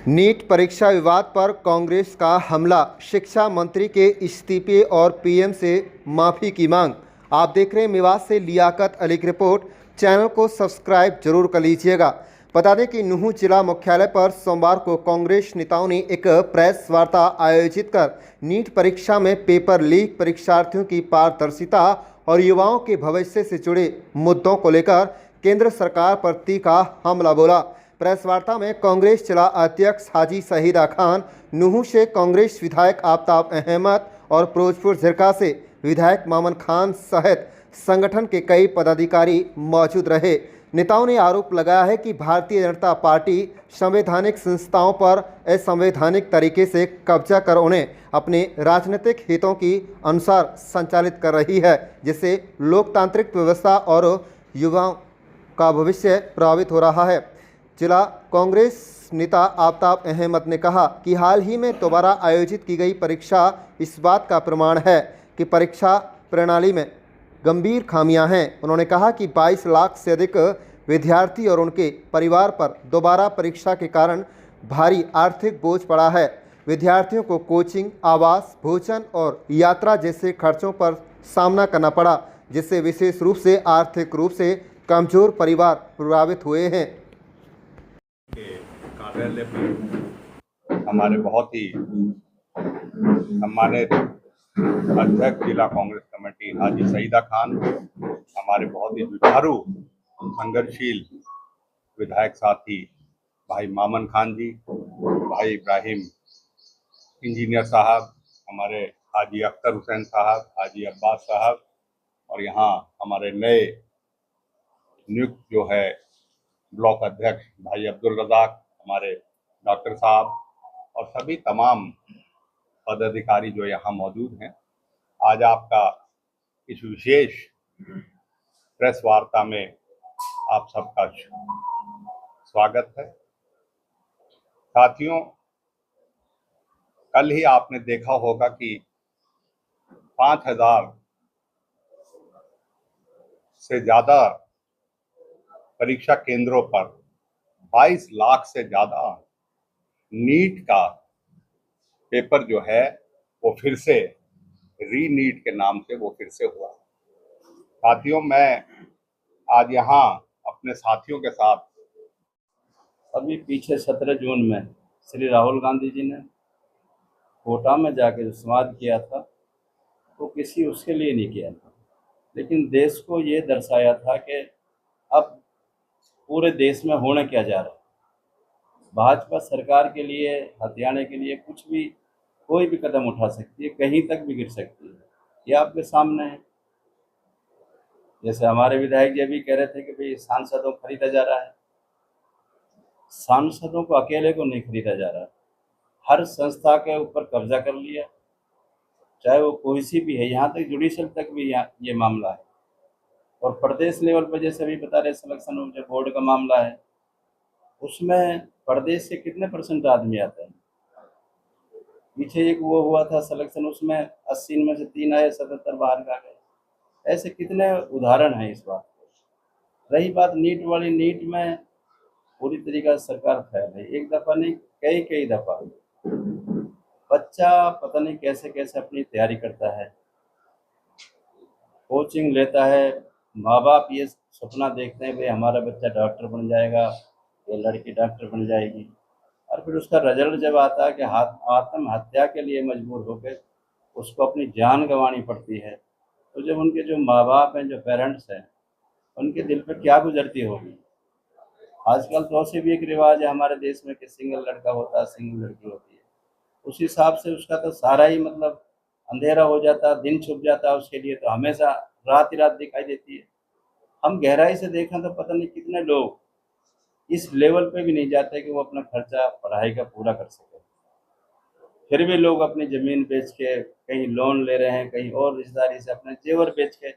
NEET परीक्षा विवाद पर कांग्रेस का हमला, शिक्षा मंत्री के इस्तीफे और पीएम से माफी की मांग। आप देख रहे हैं मेवात से लियाकत अली की रिपोर्ट। चैनल को सब्सक्राइब जरूर कर लीजिएगा। बता दें कि नूंह जिला मुख्यालय पर सोमवार को कांग्रेस नेताओं ने एक प्रेस वार्ता आयोजित कर नीट परीक्षा में पेपर लीक, परीक्षार्थियों की पारदर्शिता और युवाओं के भविष्य से जुड़े मुद्दों को लेकर केंद्र सरकार पर तीखा हमला बोला। प्रेस वार्ता में कांग्रेस जिला अध्यक्ष हाजी शहीदा खान, नूंह से कांग्रेस विधायक आफ्ताब अहमद और फिरोजपुर झिरका से विधायक मामन खान सहित संगठन के कई पदाधिकारी मौजूद रहे। नेताओं ने आरोप लगाया है कि भारतीय जनता पार्टी संवैधानिक संस्थाओं पर असंवैधानिक तरीके से कब्जा कर उन्हें अपने राजनीतिक हितों की अनुसार संचालित कर रही है, जिससे लोकतांत्रिक व्यवस्था और युवाओं का भविष्य प्रभावित हो रहा है। जिला कांग्रेस नेता आफ्ताब अहमद ने कहा कि हाल ही में दोबारा आयोजित की गई परीक्षा इस बात का प्रमाण है कि परीक्षा प्रणाली में गंभीर खामियां हैं। उन्होंने कहा कि 22 लाख से अधिक विद्यार्थी और उनके परिवार पर दोबारा परीक्षा के कारण भारी आर्थिक बोझ पड़ा है। विद्यार्थियों को कोचिंग, आवास, भोजन और यात्रा जैसे खर्चों पर सामना करना पड़ा, जिससे विशेष रूप से आर्थिक रूप से कमजोर परिवार प्रभावित हुए हैं। कार्यालय पर हमारे बहुत ही सम्मानित अध्यक्ष जिला कांग्रेस कमेटी हाजी शहीदा खान, हमारे बहुत ही जुझारू संघर्षशील विधायक साथी भाई मामन खान जी, भाई इब्राहिम इंजीनियर साहब, हमारे हाजी अख्तर हुसैन साहब, हाजी अब्बास साहब और यहाँ हमारे नए नियुक्त जो है ब्लॉक अध्यक्ष भाई अब्दुल रज़ाक, हमारे डॉक्टर साहब और सभी तमाम पदाधिकारी जो यहाँ मौजूद हैं। आज आपका इस विशेष प्रेस वार्ता में आप सबका स्वागत है। साथियों, कल ही आपने देखा होगा कि 5000 से ज़्यादा परीक्षा केंद्रों पर 22 लाख से ज़्यादा नीट का पेपर जो है वो फिर से री-नीट के नाम से वो फिर से हुआ। साथियों, मैं आज यहाँ अपने साथियों के साथ अभी पीछे 17 जून में श्री राहुल गांधी जी ने कोटा में जाके जो संवाद किया था वो किसी उसके लिए नहीं किया था, लेकिन देश को ये दर्शाया था कि अब पूरे देश में होने क्या जा रहा है। भाजपा सरकार के लिए, हथियाने के लिए कुछ भी, कोई भी कदम उठा सकती है, कहीं तक भी गिर सकती है। ये आपके सामने है। जैसे हमारे विधायक जी अभी कह रहे थे कि भाई सांसदों को खरीदा जा रहा है। सांसदों को अकेले को नहीं खरीदा जा रहा, हर संस्था के ऊपर कब्जा कर लिया, चाहे वो कोई सी भी है, यहाँ तक जुडिशल तक भी ये मामला है। और प्रदेश लेवल पर जैसे अभी बता रहे सिलेक्शन ऑफ जो बोर्ड का मामला है, उसमें प्रदेश से कितने % आदमी आते हैं। पीछे एक वो हुआ था सिलेक्शन, उसमें 80 में से 3 आए, 77 बाहर का गए। ऐसे कितने उदाहरण हैं इस बात के। रही बात नीट वाली, नीट में पूरी तरीका से सरकार फेल है। एक दफ़ा नहीं, कई दफ़ा बच्चा पता नहीं कैसे कैसे अपनी तैयारी करता है, कोचिंग लेता है। माँ बाप ये सपना देखते हैं भाई हमारा बच्चा डॉक्टर बन जाएगा या लड़की डॉक्टर बन जाएगी, और फिर उसका रिजल्ट जब आता है कि आत्महत्या के लिए मजबूर होकर उसको अपनी जान गंवानी पड़ती है, तो जब उनके जो माँ बाप हैं, जो पेरेंट्स हैं, उनके दिल पर क्या गुजरती होगी। आजकल तो ऐसे भी एक रिवाज है हमारे देश में कि सिंगल लड़का होता है, सिंगल लड़की होती है। उस हिसाब से उसका तो सारा ही मतलब अंधेरा हो जाता है, दिन छुप जाता है उसके लिए, तो हमेशा रात ही रात दिखाई देती है। हम गहराई से देखें तो पता नहीं कितने लोग इस लेवल पे भी नहीं जाते कि वो अपना खर्चा पढ़ाई का पूरा कर सके, फिर भी लोग अपनी ज़मीन बेच के, कहीं लोन ले रहे हैं, कहीं और रिश्तेदारी से अपने जेवर बेच के।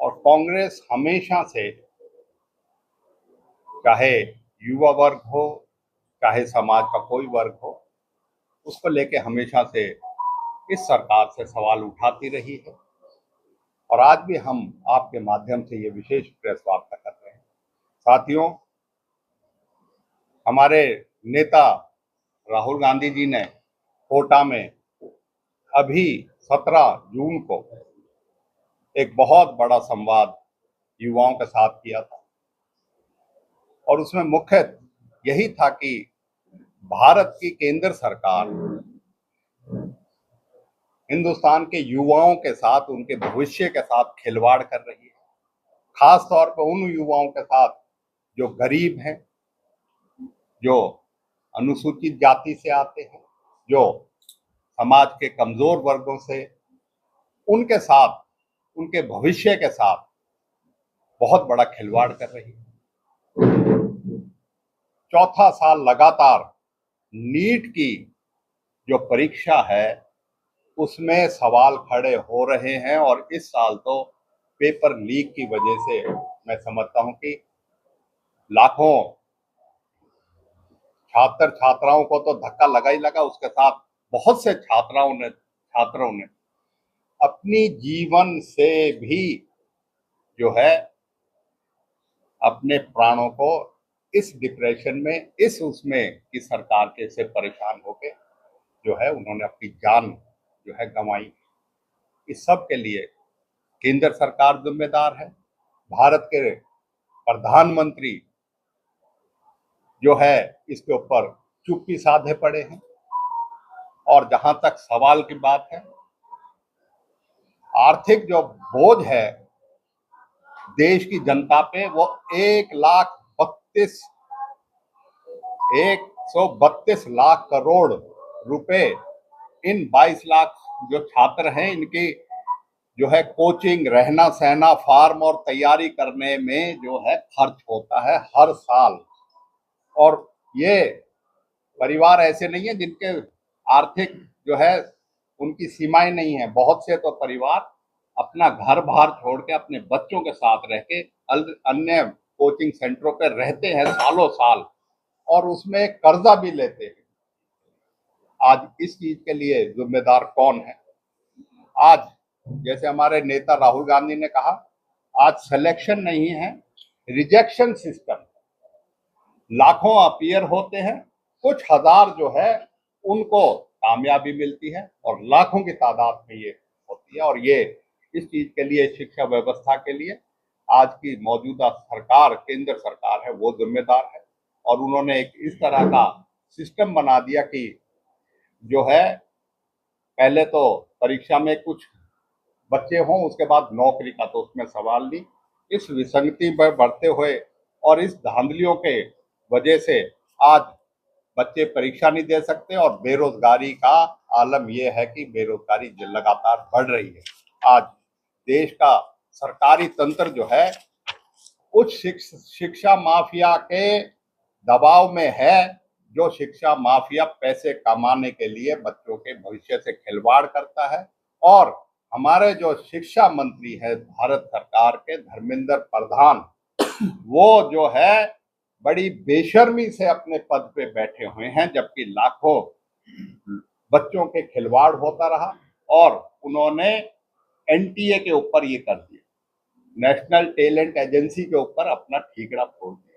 और कांग्रेस हमेशा से, चाहे युवा वर्ग हो, चाहे समाज का कोई वर्ग हो, उसको लेके हमेशा से इस सरकार से सवाल उठाती रही है। और आज भी हम आपके माध्यम से ये विशेष प्रेस वार्ता कर रहे हैं। साथियों, हमारे नेता राहुल गांधी जी ने कोटा में अभी 17 जून को एक बहुत बड़ा संवाद युवाओं के साथ किया था और उसमें मुख्य यही था कि भारत की केंद्र सरकार हिंदुस्तान के युवाओं के साथ, उनके भविष्य के साथ खिलवाड़ कर रही है, खास तौर पर उन युवाओं के साथ जो गरीब हैं, जो अनुसूचित जाति से आते हैं, जो समाज के कमजोर वर्गों से, उनके साथ, उनके भविष्य के साथ बहुत बड़ा खिलवाड़ कर रही है। चौथा साल लगातार नीट की जो परीक्षा है उसमें सवाल खड़े हो रहे हैं और इस साल तो पेपर लीक की वजह से मैं समझता हूं कि लाखों छात्र छात्राओं को तो धक्का लगा ही लगा, उसके साथ बहुत से छात्रों ने अपनी जीवन से भी जो है अपने प्राणों को इस डिप्रेशन में, इस उसमें कि सरकार के से परेशान होके जो है उन्होंने अपनी जान जो है गंवाई। इस सब के लिए केंद्र सरकार जिम्मेदार है। भारत के प्रधानमंत्री जो है इसके ऊपर चुप्पी साधे पड़े हैं और जहां तक सवाल की बात है, आर्थिक जो बोझ है देश की जनता पे वो 132 लाख करोड़ रुपए इन 22 लाख जो छात्र हैं इनकी जो है कोचिंग, रहना सहना, फार्म और तैयारी करने में जो है खर्च होता है हर साल। और ये परिवार ऐसे नहीं है जिनके आर्थिक जो है उनकी सीमाएं नहीं है। बहुत से तो परिवार अपना घर बार छोड़ के अपने बच्चों के साथ रह के अन्य कोचिंग सेंटरों पर रहते हैं सालों साल और उसमें कर्जा भी लेते हैं। आज इस चीज के लिए जिम्मेदार कौन है? आज जैसे हमारे नेता राहुल गांधी ने कहा, आज सिलेक्शन नहीं है, रिजेक्शन सिस्टम। लाखों अपीयर होते हैं, कुछ हजार जो है उनको कामयाबी मिलती है और लाखों की तादाद में ये होती है। और ये इस चीज के लिए, शिक्षा व्यवस्था के लिए आज की मौजूदा सरकार, केंद्र सरकार है, वो जिम्मेदार है। और उन्होंने एक इस तरह का सिस्टम बना दिया कि जो है पहले तो परीक्षा में कुछ बच्चे हों, उसके बाद नौकरी का तो उसमें सवाल नहीं। इस विसंगति पर बढ़ते हुए और इस धांधलियों के वजह से आज बच्चे परीक्षा नहीं दे सकते और बेरोजगारी का आलम यह है कि बेरोजगारी लगातार बढ़ रही है। आज देश का सरकारी तंत्र जो है उच्च शिक्षा माफिया के दबाव में है, जो शिक्षा माफिया पैसे कमाने के लिए बच्चों के भविष्य से खिलवाड़ करता है। और हमारे जो शिक्षा मंत्री है भारत सरकार के, धर्मेंद्र प्रधान, वो जो है बड़ी बेशर्मी से अपने पद पे बैठे हुए हैं, जबकि लाखों बच्चों के खिलवाड़ होता रहा और उन्होंने एनटीए के ऊपर ये कर दिया, नेशनल टैलेंट एजेंसी के ऊपर अपना ठीकरा फोड़ दिया,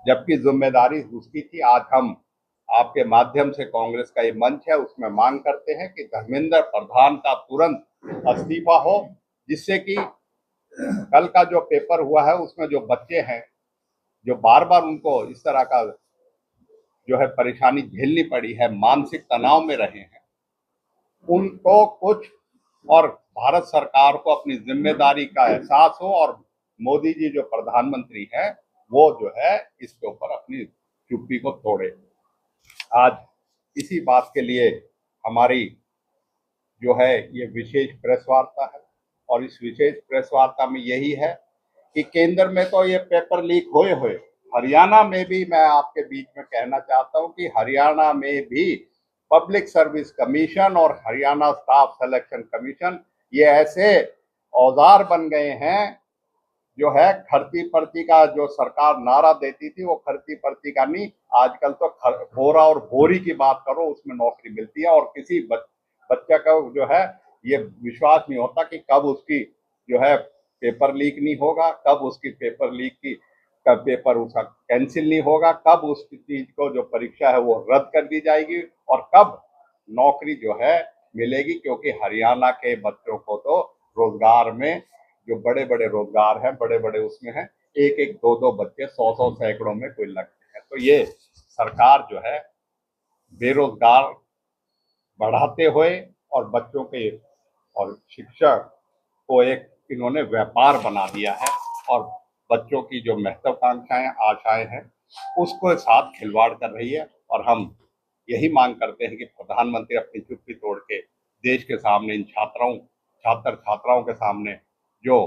जबकि जिम्मेदारी उसकी थी। आज हम आपके माध्यम से, कांग्रेस का ये मंच है, उसमें मांग करते हैं कि धर्मेंद्र प्रधान का तुरंत इस्तीफा हो, जिससे कि कल का जो पेपर हुआ है उसमें जो बच्चे हैं जो बार बार उनको इस तरह का जो है परेशानी झेलनी पड़ी है, मानसिक तनाव में रहे हैं, उनको कुछ और भारत सरकार को अपनी जिम्मेदारी का एहसास हो और मोदी जी जो प्रधानमंत्री हैं वो जो है इसके ऊपर अपनी चुप्पी को तोड़े। आज इसी बात के लिए हमारी जो है ये विशेष प्रेस वार्ता है और इस विशेष प्रेस वार्ता में यही है कि केंद्र में तो ये पेपर लीक हुए हरियाणा में भी, मैं आपके बीच में कहना चाहता हूं कि हरियाणा में भी पब्लिक सर्विस कमीशन और हरियाणा स्टाफ सिलेक्शन कमीशन ये ऐसे औजार बन गए हैं जो है खर्ची पर्ची का जो सरकार नारा देती थी वो खर्ची पर्ची का नहीं, आजकल तो बोरा और बोरी की बात करो उसमें नौकरी मिलती है। और किसी बच्चा का जो है ये विश्वास नहीं होता कि कब उसकी जो है पेपर लीक नहीं होगा, कब उसकी पेपर लीक की कब पेपर उसका कैंसिल नहीं होगा, कब उस चीज को जो परीक्षा है वो रद्द कर दी जाएगी और कब नौकरी जो है मिलेगी, क्योंकि हरियाणा के बच्चों को तो रोजगार में जो बड़े बड़े रोजगार हैं, बड़े बड़े उसमें हैं, एक एक दो दो बच्चे 100 सैकड़ों में कोई लगते हैं। तो ये सरकार जो है बेरोजगार बढ़ाते हुए और बच्चों के और शिक्षा को एक इन्होंने व्यापार बना दिया है और बच्चों की जो महत्वाकांक्षाएं आशाएं हैं उसको साथ खिलवाड़ कर रही है। और हम यही मांग करते हैं कि प्रधानमंत्री अपनी चुप्पी तोड़ के देश के सामने इन छात्राओं के सामने जो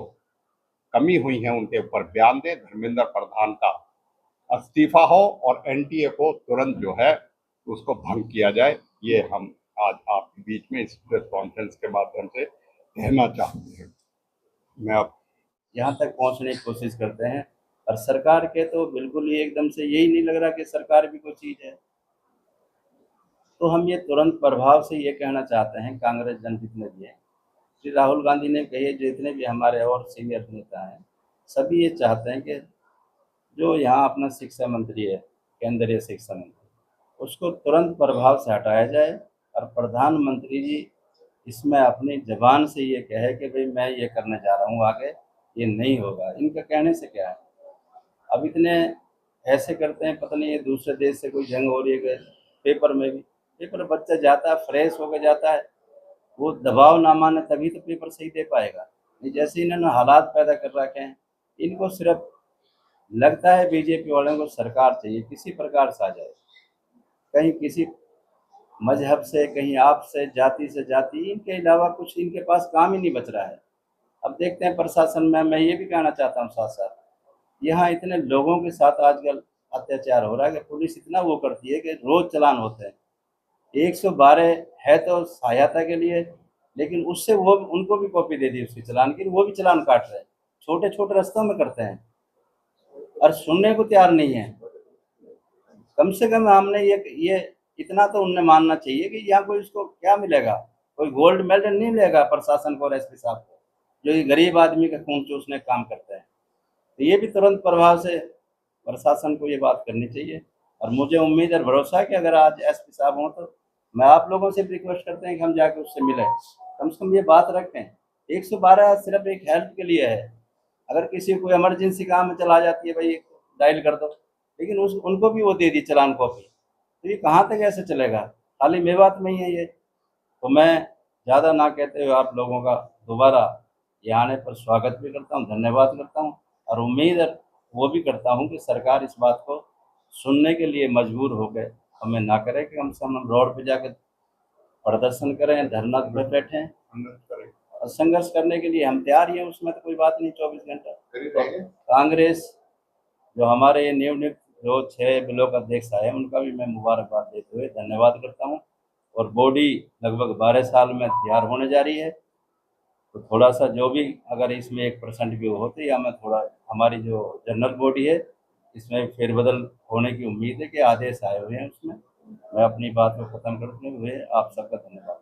कमी हुई है उनके ऊपर बयान दे, धर्मेंद्र प्रधान का इस्तीफा हो और एनटीए को तुरंत जो है उसको भंग किया जाए। ये हम आज आपके बीच में इस प्रेस कॉन्फ्रेंस के माध्यम से कहना चाहते हैं। मैं अब यहाँ तक पहुँचने की कोशिश करते हैं और सरकार के तो बिल्कुल ही एकदम से यही नहीं लग रहा कि सरकार भी कोई चीज़ है। तो हम ये तुरंत प्रभाव से ये कहना चाहते हैं, कांग्रेस जन जितने भी हैं, श्री राहुल गांधी ने कही, जितने भी हमारे और सीनियर नेता हैं, सभी ये चाहते हैं कि जो यहाँ अपना शिक्षा मंत्री है, केंद्रीय शिक्षा मंत्री, उसको तुरंत प्रभाव से हटाया जाए और प्रधानमंत्री जी इसमें अपनी ज़बान से ये कहे कि भाई मैं ये करने जा रहा हूँ, आगे ये नहीं होगा। इनका कहने से क्या है, अब इतने ऐसे करते हैं, पता नहीं ये दूसरे देश से कोई जंग हो रही है। पेपर में भी पेपर बच्चा जाता है, फ्रेश होकर जाता है, वो दबाव ना माने तभी तो पेपर सही दे पाएगा। जैसे इन्होंने हालात पैदा कर रखे हैं, इनको सिर्फ लगता है बीजेपी वालों को सरकार चाहिए, किसी प्रकार से आ जाए, कहीं किसी मजहब से, कहीं आप से, जाति से जाति, इनके अलावा कुछ इनके पास काम ही नहीं बच रहा है। अब देखते हैं प्रशासन में, मैं ये भी कहना चाहता हूँ साथ साथ, यहाँ इतने लोगों के साथ आजकल अत्याचार हो रहा है कि पुलिस इतना वो करती है कि रोज चालान होते हैं। 112 है तो सहायता के लिए, लेकिन उससे वो उनको भी कॉपी दे दी उसकी चालान की, वो भी चालान काट रहे हैं, छोटे छोटे रास्तों में करते हैं और सुनने को तैयार नहीं है। कम से कम हमने ये इतना तो उन्हें मानना चाहिए कि यहाँ कोई उसको क्या मिलेगा, कोई गोल्ड मेडल नहीं मिलेगा प्रशासन को और एसपी साहब को, जो ये गरीब आदमी का खून चूसने का काम करते हैं। तो ये भी तुरंत प्रभाव से प्रशासन को ये बात करनी चाहिए। और मुझे उम्मीद और भरोसा है कि अगर आज एसपी साहब हों तो मैं आप लोगों से भी रिक्वेस्ट करते हैं कि हम जाके उससे मिलें, कम से कम ये बात रखें। 112 सिर्फ एक हेल्प के लिए है, अगर किसी को इमरजेंसी काम में चला जाती है, भाई डायल कर दो, लेकिन उनको भी वो दे दी चालान कॉपी, तो ये कहाँ तक ऐसे चलेगा? खाली मेवात में ही है ये। तो मैं ज़्यादा ना कहते हुए आप लोगों का दोबारा यहाँ आने पर स्वागत भी करता हूँ, धन्यवाद करता हूँ और उम्मीद वो भी करता हूँ कि सरकार इस बात को सुनने के लिए मजबूर हो गए, हमें ना करे कि हम सब रोड पे जाकर प्रदर्शन करें, धरना पे बैठें। और संघर्ष करने के लिए हम तैयार ही हैं, उसमें तो कोई बात नहीं। 24 घंटा तो कांग्रेस जो हमारे नियुक्त जो 6 ब्लॉक अध्यक्ष आए, उनका भी मैं मुबारकबाद देते हुए धन्यवाद करता हूँ। और बॉडी लगभग 12 साल में तैयार होने जा रही है, तो थोड़ा सा जो भी अगर इसमें 1% भी होते या मैं थोड़ा, हमारी जो जनरल बॉडी है इसमें फेरबदल होने की उम्मीद है कि आदेश आए हुए हैं उसमें। मैं अपनी बात को ख़त्म करते हुए आप सबका धन्यवाद।